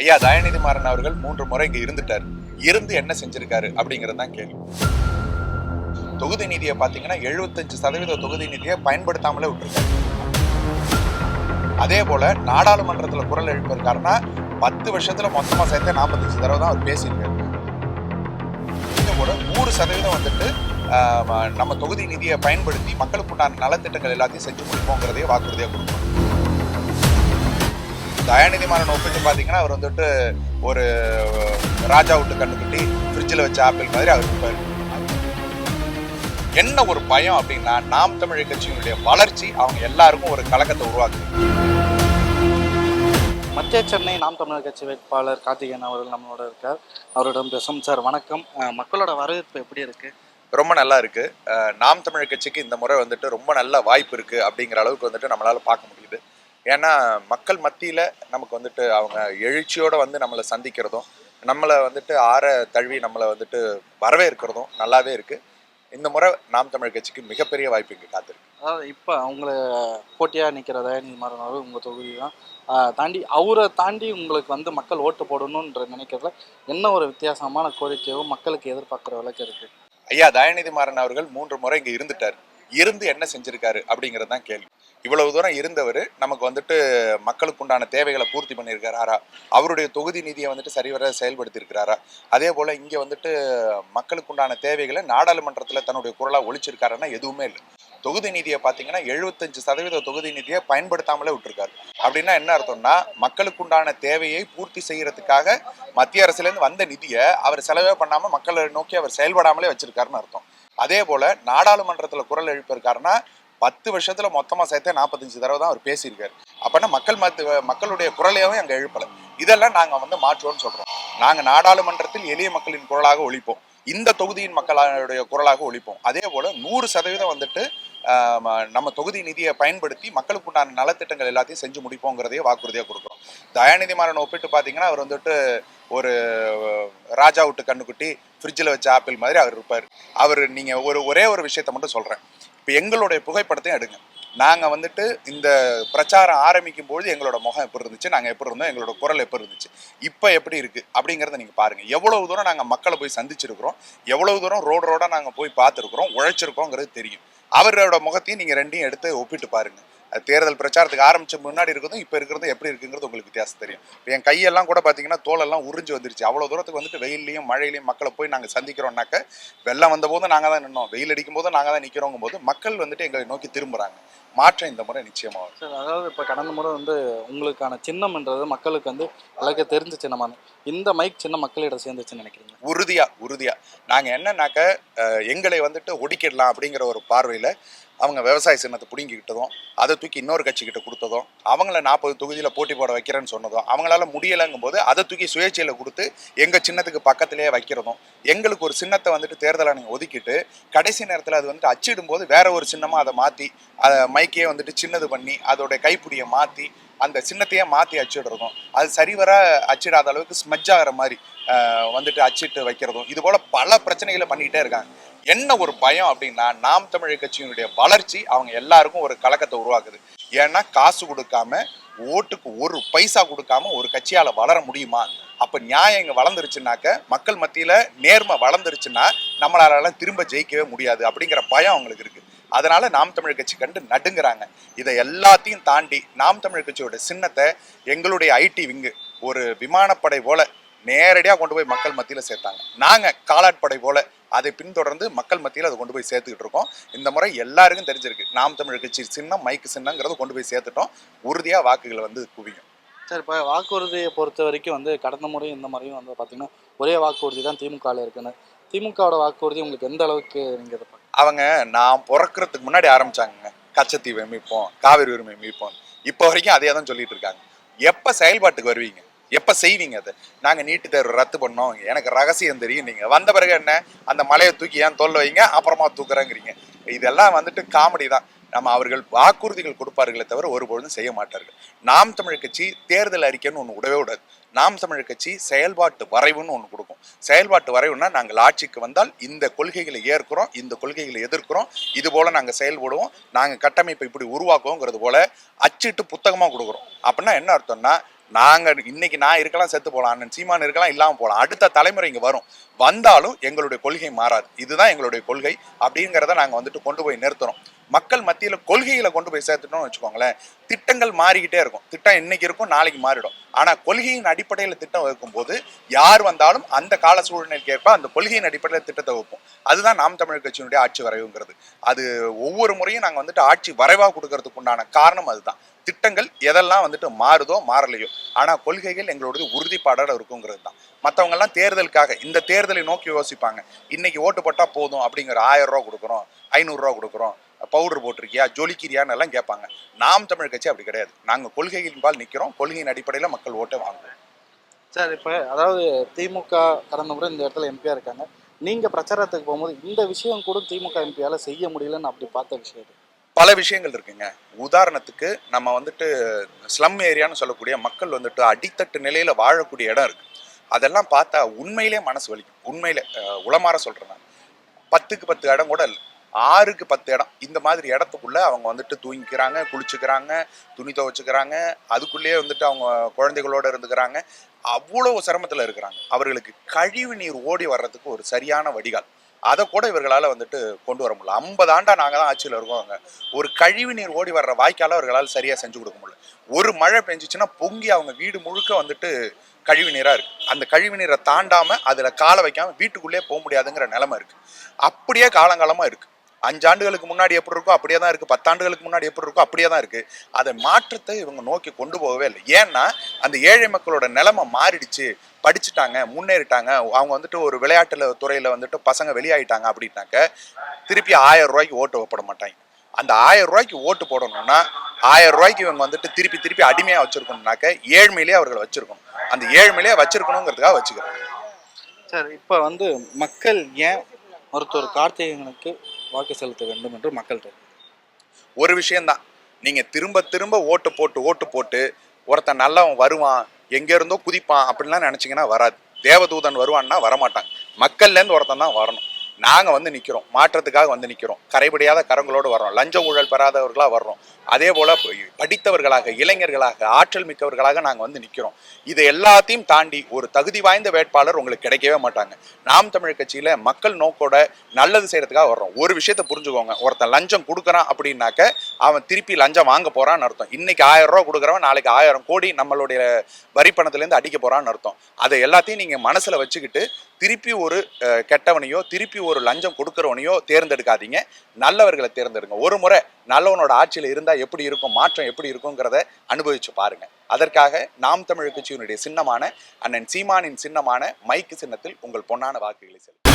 ஐயா தயாநிதி மாறன் அவர்கள் 3 முறை இங்க இருந்துட்டார். இருந்து என்ன செஞ்சிருக்காரு அப்படிங்கிறது தான் கேள்வி. தொகுதி நிதியை பாத்தீங்கன்னா 75% தொகுதி நிதியை பயன்படுத்தாமலே விட்டுருக்காரு. அதே போல நாடாளுமன்றத்துல குரல் எழுப்பியிருக்காருன்னா 10 வருஷத்துல மொத்தமா சேர்த்து 45 தடவை தான் அவர் பேசியிருக்காரு. கூட 100% வந்துட்டு நம்ம தொகுதி நிதியை பயன்படுத்தி மக்களுக்கு உண்டான நலத்திட்டங்கள் எல்லாத்தையும் செஞ்சு கொடுப்போங்கிறதே வாக்குறுதியா கொடுப்போம். தயாநிதி மாறன் ஒப்பிட்டு பாத்தீங்கன்னா அவர் வந்துட்டு ஒரு ராஜா விட்டு கண்டுபிட்டி ஃப்ரிட்ஜில் வச்ச ஆப்பிள் மாதிரி அவர் இருப்பார். என்ன ஒரு பயம் அப்படின்னா நாம் தமிழர் கட்சியினுடைய வளர்ச்சி அவங்க எல்லாருக்கும் ஒரு கலக்கத்தை உருவாக்குது. மத்திய சென்னை நாம் தமிழர் கட்சி வேட்பாளர் கார்த்திகேயன் அவர்கள் நம்மளோட இருக்கார். அவரிடம் பேசும். சார் வணக்கம். மக்களோட வரவேற்பு எப்படி இருக்கு? ரொம்ப நல்லா இருக்கு. நாம் தமிழர் கட்சிக்கு இந்த முறை வந்துட்டு ரொம்ப நல்ல வாய்ப்பு இருக்கு அப்படிங்கிற அளவுக்கு வந்துட்டு நம்மளால பார்க்க முடியுது. ஏன்னா மக்கள் மத்தியில நமக்கு வந்துட்டு அவங்க எழுச்சியோட வந்து நம்மளை சந்திக்கிறதும் நம்மளை வந்துட்டு ஆற தழுவி நம்மளை வந்துட்டு வரவேற்கிறதும் நல்லாவே இருக்கு. இந்த முறை நாம் தமிழர் கட்சிக்கு மிகப்பெரிய வாய்ப்பு இங்கே காத்திருக்கு. அதாவது இப்போ அவங்கள போட்டியாக நிற்கிற தயாநிதி மாறன் அவர்கள் உங்கள் தொகுதி தான் தாண்டி அவரை தாண்டி உங்களுக்கு வந்து மக்கள் ஓட்டு போடணுன்ற நினைக்கிறதுல என்ன ஒரு வித்தியாசமான கோரிக்கையோ மக்களுக்கு எதிர்பார்க்குற விளக்கு இருக்கு? ஐயா தயாநிதி மாறன் அவர்கள் 3 முறை இங்கே இருந்துட்டார். இருந்து என்ன செஞ்சிருக்காரு அப்படிங்கிறது தான் கேள்வி. இவ்வளவு தூரம் இருந்தவர் நமக்கு வந்துட்டு மக்களுக்கு உண்டான தேவைகளை பூர்த்தி பண்ணியிருக்கிறாரா? அவருடைய தொகுதி நிதியை வந்துட்டு சரிவர செயல்படுத்தி இருக்கிறாரா? அதே போல இங்க வந்துட்டு மக்களுக்கு உண்டான தேவைகளை நாடாளுமன்றத்துல தன்னுடைய குரலா ஒழிச்சிருக்காருன்னா எதுவுமே இல்லை. தொகுதி நிதியை பார்த்தீங்கன்னா 75% தொகுதி நிதியை பயன்படுத்தாமலே விட்டுருக்காரு. அப்படின்னா என்ன அர்த்தம்னா மக்களுக்கு உண்டான தேவையை பூர்த்தி செய்யறதுக்காக மத்திய அரசுலேருந்து வந்த நிதியை அவர் செலவே பண்ணாம மக்களை நோக்கி அவர் செயல்படாமலே வச்சிருக்காருன்னு அர்த்தம். அதே போல நாடாளுமன்றத்துல குரல் எழுப்பியிருக்காருன்னா 10 வருஷத்துல மொத்தமா சேர்த்து 45 தடவை தான் அவர் பேசியிருக்காரு. அப்பனா மக்களுடைய குரலையும் அங்க எழுப்பல. இதெல்லாம் நாங்க வந்து மாற்றோம்னு சொல்றோம். நாங்க நாடாளுமன்றத்தில் எளிய மக்களின் குரலாக ஒழிப்போம், இந்த தொகுதியின் மக்களுடைய குரலாக ஒழிப்போம். அதே போல 100% வந்துட்டு நம்ம தொகுதி நிதியை பயன்படுத்தி மக்களுக்கு உண்டான நலத்திட்டங்கள் எல்லாத்தையும் செஞ்சு முடிப்போங்கிறதையே வாக்குறுதியா கொடுக்குறோம். தயாநிதி மாறன் ஒப்பிட்டு பாத்தீங்கன்னா அவர் வந்துட்டு ஒரு ராஜா விட்டு கண்ணுக்குட்டி ஃப்ரிட்ஜில் வச்ச ஆப்பிள் மாதிரி அவர் இருப்பார். அவர் நீங்க ஒரே ஒரு விஷயத்த மட்டும் சொல்றேன். இப்போ எங்களுடைய புகைப்படத்தையும் எடுங்க. நாங்கள் வந்துட்டு இந்த பிரச்சாரம் ஆரம்பிக்கும் பொழுது எங்களோட முகம் எப்படி இருந்துச்சு, நாங்கள் எப்படி இருந்தோம், எங்களோட குரல் எப்படி இருந்துச்சு, இப்போ எப்படி இருக்கு அப்படிங்கிறத நீங்கள் பாருங்க. எவ்வளவு தூரம் நாங்கள் மக்களை போய் சந்திச்சிருக்கிறோம், எவ்வளவு தூரம் ரோடா நாங்கள் போய் பார்த்துருக்குறோம், உழைச்சிருக்கோங்கிறது தெரியும். அவரோட முகத்தையும் நீங்கள் ரெண்டையும் எடுத்து ஒப்பிட்டு பாருங்க. தேர்தல் பிரச்சாரத்துக்கு ஆரம்பிச்ச முன்னாடி இருக்கிறதும் இப்போ இருக்கிறதும் எப்படி இருக்குங்கிறது உங்களுக்கு வித்தியாசம் தெரியும். இப்போ என் கையெல்லாம் கூட பார்த்தீங்கன்னா தோலெல்லாம் உறிஞ்சு வந்துருச்சு. அவ்வளோ தூரத்துக்கு வந்துட்டு வெயிலையும் மழையிலையும் மக்களை போய் நாங்கள் சந்திக்கிறோம்னாக்க வெள்ளம் வந்த போதும் நாங்கள் தான் நின்னோம், வெயில் அடிக்கும் போதும் நாங்கள் தான் நிற்கிறோங்கும் போது மக்கள் வந்துட்டு எங்களை நோக்கி திரும்புகிறாங்க. மாற்றம் இந்த முறை நிச்சயமாக சார். அதாவது இப்போ கடந்த முறை வந்து உங்களுக்கான சின்னம்ன்றது மக்களுக்கு வந்து விளக்க தெரிஞ்ச சின்னமான இந்த மைக் சின்ன மக்களிடம் சேர்ந்துச்சுன்னு நினைக்கிறீங்க? உறுதியா நாங்கள் என்னன்னாக்க எங்களை வந்துட்டு ஒடுக்கிடலாம் அப்படிங்கிற ஒரு பார்வையில் அவங்க விவசாய சின்னத்தை பிடுங்கிக்கிட்டதும் அதை தூக்கி இன்னொரு கட்சிக்கிட்ட கொடுத்ததும் அவங்கள 40 தொகுதியில் போட்டி போட வைக்கிறேன்னு சொன்னதும் அவங்களால முடியலைங்கும் போது அதை தூக்கி சுயேட்சையில் கொடுத்து எங்கள் சின்னத்துக்கு பக்கத்திலேயே வைக்கிறதும் எங்களுக்கு ஒரு சின்னத்தை வந்துட்டு தேர்தல் ஆணையம் ஒதுக்கிட்டு கடைசி நேரத்தில் அது வந்துட்டு அச்சிடும் போது வேற ஒரு சின்னமாக அதை மாற்றி அதை மைக்கையே வந்துட்டு சின்னது பண்ணி அதோடைய கைப்பிடியை மாற்றி அந்த சின்னத்தையே மாற்றி அச்சிடுறதும் அது சரிவர அச்சிடாத அளவுக்கு ஸ்மெஜ் ஆகிற மாதிரி வந்துட்டு அச்சிட்டு வைக்கிறதும் இது போல பல பிரச்சனைகளை பண்ணிக்கிட்டே இருக்காங்க. என்ன ஒரு பயம் அப்படின்னா நாம் தமிழர் கட்சியினுடைய வளர்ச்சி அவங்க எல்லாருக்கும் ஒரு கலக்கத்தை உருவாக்குது. ஏன்னா காசு கொடுக்காம ஓட்டுக்கு ஒரு பைசா கொடுக்காம ஒரு கட்சியால வளர முடியுமா? அப்ப நியாயம் இங்க வளர்ந்துருச்சுனாக்க மக்கள் மத்தியில நேர்மை வளர்ந்துருச்சுன்னா நம்மளால திரும்ப ஜெயிக்கவே முடியாது அப்படிங்கிற பயம் அவங்களுக்கு இருக்கு. அதனால நாம் தமிழர் கட்சி கண்டு நடுங்கிறாங்க. இதை எல்லாத்தையும் தாண்டி நாம் தமிழர் கட்சியோட சின்னத்தை எங்களுடைய ஐடி விங்கு ஒரு விமானப்படை போல நேரடியாக கொண்டு போய் மக்கள் மத்தியில சேர்த்தாங்க. நாங்க காலாட்படை போல அதை பின்தொடர்ந்து மக்கள் மத்தியில் அதை கொண்டு போய் சேர்த்துக்கிட்டு இருக்கோம். இந்த முறை எல்லாருக்கும் தெரிஞ்சிருக்கு நாம் தமிழர் கட்சி சின்னம் மைக்கு சின்னங்கிறத கொண்டு போய் சேர்த்துட்டோம். உறுதியா வாக்குகள் வந்து குவியும். சார், இப்போ வாக்குறுதியை பொறுத்த வரைக்கும் வந்து கடந்த முறையும் இந்த முறையும் வந்து பார்த்தீங்கன்னா ஒரே வாக்குறுதி தான் திமுகவில் இருக்குன்னு. திமுகவோட வாக்குறுதி உங்களுக்கு எந்த அளவுக்கு நீங்கள் எதிர்பார்க்க? அவங்க நான் பிறக்கிறதுக்கு முன்னாடி ஆரம்பிச்சாங்க கச்சத்தீவை மீட்போம், காவிரி உரிமை மீட்போம். இப்போ வரைக்கும் அதே தான் சொல்லிட்டு இருக்காங்க. எப்போ செயல்பாட்டுக்கு வருவீங்க, எப்போ செய்வீங்க? அதை நாங்கள் நீட்டு தேர்வு ரத்து பண்ணோம், எனக்கு ரகசியம் தெரியும், நீங்கள் வந்த பிறகு என்ன அந்த மலையை தூக்கி ஏன் தோல்ல வைங்க அப்புறமா தூக்குறேங்கிறீங்க. இதெல்லாம் வந்துட்டு காமெடி தான். நம்ம அவர்கள் வாக்குறுதிகள் கொடுப்பார்களே தவிர ஒருபொழுதும் செய்ய மாட்டார்கள். நாம் தமிழர் கட்சி தேர்தல் அறிக்கைன்னு ஒன்று விடவே விடாது. நாம் தமிழர் கட்சி செயல்பாட்டு வரைவுன்னு ஒன்று கொடுக்கும். செயல்பாட்டு வரைவுன்னா நாங்கள் ஆட்சிக்கு வந்தால் இந்த கொள்கைகளை ஏற்கிறோம், இந்த கொள்கைகளை எதிர்க்கிறோம், இது போல நாங்கள் செயல்படுவோம், நாங்கள் கட்டமைப்பை இப்படி உருவாக்குவோங்கிறது போல அச்சிட்டு புத்தகமாக கொடுக்குறோம். அப்படின்னா என்ன அர்த்தம்னா இன்னைக்கு நான் இருக்கலாம், செத்து போகலாம், அண்ணன் சீமான் இருக்கலாம், இல்லாமல் போகலாம், அடுத்த தலைமுறை இங்கே வரும், வந்தாலும் எங்களுடைய கொள்கை மாறாது, இதுதான் எங்களுடைய கொள்கை அப்படிங்கிறத நாங்கள் வந்துட்டு கொண்டு போய் நிறுத்துறோம். மக்கள் மத்தியில் கொள்கைகளை கொண்டு போய் சேர்த்துட்டோம்னு வச்சுக்கோங்களேன், திட்டங்கள் மாறிக்கிட்டே இருக்கும். திட்டம் இன்னைக்கு இருக்கும், நாளைக்கு மாறிடும். ஆனால் கொள்கையின் அடிப்படையில் திட்டம் வைக்கும் போது யார் வந்தாலும் அந்த கால சூழ்நிலைக்கு ஏற்ப அந்த கொள்கையின் அடிப்படையில் திட்டத்தை வைப்போம். அதுதான் நாம் தமிழர் கட்சியினுடைய ஆட்சி வரைவுங்கிறது. அது ஒவ்வொரு முறையும் நாங்கள் வந்துட்டு ஆட்சி வரைவாக கொடுக்கறதுக்கு உண்டான காரணம் அதுதான். திட்டங்கள் எதெல்லாம் வந்துட்டு மாறுதோ மாறலையோ, ஆனால் கொள்கைகள் எங்களுடைய உறுதிப்பாடோட இருக்குங்கிறது தான். மற்றவங்கெல்லாம் தேர்தலுக்காக இந்த தேர்தலை நோக்கி யோசிப்பாங்க. இன்னைக்கு ஓட்டு போட்டால் போதும் அப்படிங்கிற 1000 ரூபா கொடுக்குறோம், 500 ரூபா கொடுக்குறோம், பவுடர் போட்டிருக்கியா, ஜொலிக்கிறியான்னு எல்லாம் கேட்பாங்க. நாம் தமிழ் கட்சி அப்படி கிடையாது. நாங்கள் கொள்கைகளின் பால் நிற்கிறோம், கொள்கையின் அடிப்படையில் மக்கள் ஓட்டை வாங்குவோம். சார் இப்போ அதாவது திமுக கடந்த முறை இந்த இடத்துல எம்பியா இருக்காங்க. நீங்க பிரச்சாரத்துக்கு போகும்போது இந்த விஷயம் கூட திமுக எம்பியால செய்ய முடியலன்னு அப்படி பார்த்த விஷயம் பல விஷயங்கள் இருக்குங்க. உதாரணத்துக்கு நம்ம வந்துட்டு ஸ்லம் ஏரியான்னு சொல்லக்கூடிய மக்கள் வந்துட்டு அடித்தட்டு நிலையில வாழக்கூடிய இடம் இருக்கு. அதெல்லாம் பார்த்தா உண்மையிலே மனசு வலிக்கும். உண்மையிலே உளமாற சொல்றேன் நான். 10க்கு 10 இடம் கூட இல்லை, 6க்கு 10 இடம். இந்த மாதிரி இடத்துக்குள்ள அவங்க வந்துட்டு தூங்கிக்கிறாங்க, குளிச்சுக்கிறாங்க, துணி துவைச்சுக்கிறாங்க, அதுக்குள்ளேயே வந்துட்டு அவங்க குழந்தைகளோட இருந்துக்கிறாங்க. அவ்வளவு சிரமத்துல இருக்கிறாங்க. அவர்களுக்கு கழிவு நீர் ஓடி வர்றதுக்கு ஒரு சரியான வடிகால் அதை கூட இவர்களால் வந்துட்டு கொண்டு வர முடியல. 50 ஆண்டா நாங்கள் தான் ஆட்சியில் இருக்கோங்க. ஒரு கழிவு நீர் ஓடி வர்ற வாய்க்கால அவர்களால் சரியாக செஞ்சு கொடுக்க முடியல. ஒரு மழை பெஞ்சிச்சுன்னா பொங்கி அவங்க வீடு முழுக்க வந்துட்டு கழிவு நீராக இருக்கு. அந்த கழிவு நீரை தாண்டாமல் அதில் காலை வைக்காமல் வீட்டுக்குள்ளே போக முடியாதுங்கிற நிலைமை இருக்கு. அப்படியே காலங்காலமாக இருக்கு. 5 ஆண்டுகளுக்கு முன்னாடி எப்படி இருக்கோ அப்படியே தான் இருக்கு, 10 ஆண்டுகளுக்கு முன்னாடி எப்படி இருக்கோ அப்படியே தான் இருக்கு. அதை மாற்றத்தை இவங்க நோக்கி கொண்டு போகவே இல்லை. ஏன்னா அந்த ஏழை மக்களோட நிலைமை மாறிடுச்சு, படிச்சுட்டாங்க, முன்னேறிட்டாங்க, அவங்க வந்துட்டு ஒரு விளையாட்டுல துறையில வந்துட்டு பசங்க வெளியாயிட்டாங்க அப்படின்னாக்க திருப்பி 1000 ரூபாய்க்கு ஓட்டு போட மாட்டாங்க. அந்த 1000 ரூபாய்க்கு ஓட்டு போடணும்னா 1000 ரூபாய்க்கு இவங்க வந்துட்டு திருப்பி திருப்பி அடிமையா வச்சிருக்கணும்னாக்க ஏழ்மையிலேயே அவர்களை வச்சிருக்கணும். அந்த ஏழ்மையிலேயே வச்சிருக்கணுங்கிறதுக்காக வச்சுக்கிறோம். சார் இப்போ மக்கள் ஏன் மருத்துவர் கார்த்திகேயனுக்கு வாக்கு செலுத்த வேண்டும் என்று மக்கள் ஒரு விஷயம்தான், நீங்க திரும்ப திரும்ப ஓட்டு போட்டு ஒருத்தன் நல்லவன் வருவான், எங்க இருந்தோ குதிப்பான் அப்படின்லாம் நினைச்சீங்கன்னா வராது. தேவதூதன் வருவான்னா வரமாட்டாங்க. மக்கள்ல இருந்து ஒருத்தன் தான் வரணும். நாங்க வந்து நிக்கிறோம், மாற்றத்துக்காக வந்து நிக்கிறோம், கரைபடியாத கரங்களோடு வர்றோம், லஞ்ச ஊழல் பெறாதவர்களா வர்றோம், அதே போல படித்தவர்களாக, இளைஞர்களாக, ஆற்றல் மிக்கவர்களாக நாங்க வந்து நிக்கிறோம். இதை எல்லாத்தையும் தாண்டி ஒரு தகுதி வாய்ந்த வேட்பாளர் உங்களுக்கு கிடைக்கவே மாட்டாங்க. நாம் தமிழ் கட்சியில மக்கள் நோக்கோட நல்லது செய்யறதுக்காக வர்றோம். ஒரு விஷயத்த புரிஞ்சுக்கோங்க, ஒருத்தன் லஞ்சம் கொடுக்குறான் அப்படின்னாக்க அவன் திருப்பி லஞ்சம் வாங்க போறான்னு அர்த்தம். இன்னைக்கு 1000 ரூபா கொடுக்குறவன் நாளைக்கு 1000 கோடி நம்மளுடைய வரி பணத்துல இருந்து அடிக்க போறான்னு அர்த்தம். அதை எல்லாத்தையும் நீங்க மனசுல வச்சுக்கிட்டு திருப்பி ஒரு கெட்டவனையோ திருப்பி ஒரு லஞ்சம் கொடுக்கிறவனையோ தேர்ந்தெடுக்காதீங்க, நல்லவர்களை தேர்ந்தெடுங்க. ஒரு முறை நல்லவனோட ஆட்சியில் இருந்தா எப்படி இருக்கும், மாற்றம் எப்படி இருக்குங்கிறத அனுபவிச்சு பாருங்க. அதற்காக நாம் தமிழர் கட்சியினுடைய சின்னமான அண்ணன் சீமானின் சின்னமான மைக்கு சின்னத்தில் உங்கள் பொன்னான வாக்குகளை செலுத்துங்கள்.